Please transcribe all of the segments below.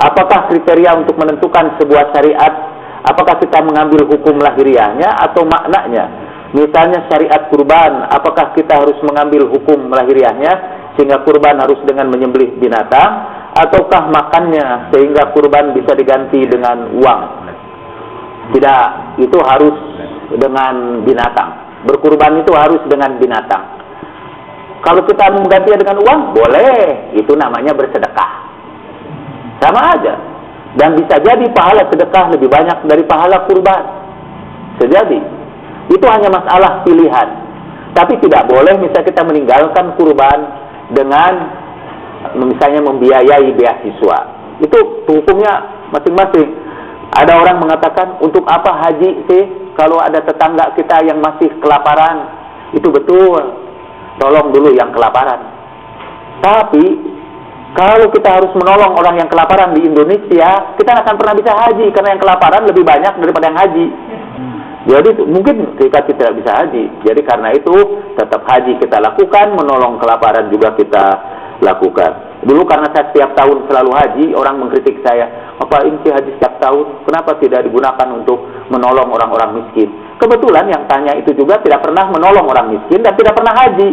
Apakah kriteria untuk menentukan sebuah syariat? Apakah kita mengambil hukum lahiriahnya atau maknanya? Misalnya syariat kurban, apakah kita harus mengambil hukum lahiriahnya sehingga kurban harus dengan menyembelih binatang, ataukah makannya sehingga kurban bisa diganti dengan uang? Tidak, itu harus dengan binatang. Berkurban itu harus dengan binatang. Kalau kita menggantinya dengan uang, boleh. Itu namanya bersedekah. Sama aja. Dan bisa jadi pahala sedekah lebih banyak dari pahala kurban. Sejadi. Itu hanya masalah pilihan. Tapi tidak boleh misalnya kita meninggalkan kurban dengan misalnya membiayai beasiswa. Itu hukumnya masing-masing. Ada orang mengatakan, untuk apa haji sih kalau ada tetangga kita yang masih kelaparan? Itu betul. Tolong dulu yang kelaparan. Tapi kalau kita harus menolong orang yang kelaparan di Indonesia, kita akan pernah bisa haji karena yang kelaparan lebih banyak daripada yang haji. Jadi mungkin kita tidak bisa haji. Jadi karena itu tetap haji kita lakukan, menolong kelaparan juga kita lakukan. Dulu karena saya setiap tahun selalu haji, orang mengkritik saya, apa ini haji setiap tahun, kenapa tidak digunakan untuk menolong orang-orang miskin? Kebetulan yang tanya itu juga tidak pernah menolong orang miskin dan tidak pernah haji.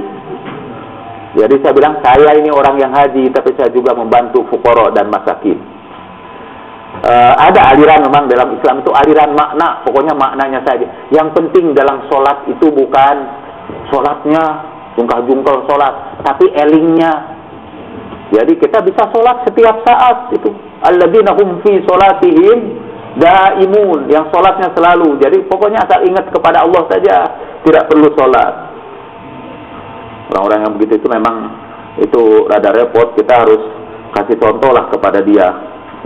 Jadi saya bilang, saya ini orang yang haji, tapi saya juga membantu fuqara dan masakin. Ada aliran memang dalam Islam itu aliran makna, pokoknya maknanya saja. Yang penting dalam sholat itu bukan sholatnya jungkal-jungkal sholat, tapi elingnya. Jadi kita bisa sholat setiap saat itu. Alladzina hum fi sholatihim daimun, yang sholatnya selalu. Jadi pokoknya asal ingat kepada Allah saja, tidak perlu sholat. Orang-orang yang begitu itu memang itu rada repot, kita harus kasih contoh lah kepada dia.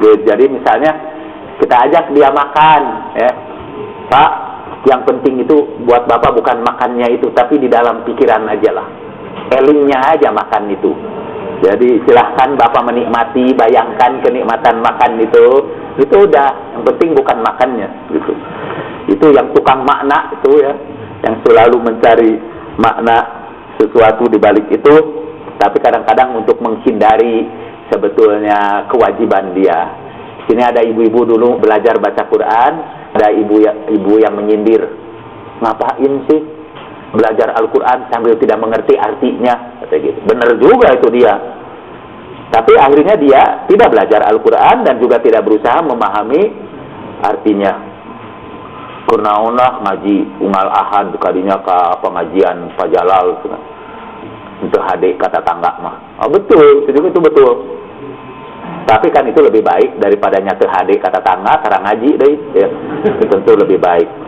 Jadi misalnya kita ajak dia makan, ya, Pak, yang penting itu buat Bapak bukan makannya itu, tapi di dalam pikiran aja lah, elingnya aja makan itu. Jadi silahkan Bapak menikmati, bayangkan kenikmatan makan itu udah, yang penting bukan makannya, gitu. Itu yang tukang makna itu ya, yang selalu mencari makna sesuatu di balik itu, tapi kadang-kadang untuk menghindari sebetulnya kewajiban dia. Sini ada ibu-ibu dulu belajar baca Quran, ada ibu yang menyindir, ngapain sih belajar Al-Quran sambil tidak mengerti artinya, kata gitu. Benar juga itu dia. Tapi akhirnya dia tidak belajar Al-Quran dan juga tidak berusaha memahami artinya. Kurnaunah ngaji unggal ahad kadinya ke pengajian Pak Jalal untuk hadik kata tangga mah. Oh, betul, itu betul. Tapi kan itu lebih baik daripada nyate hadik kata tangga karena ngaji deh, ya. Itu tentu lebih baik.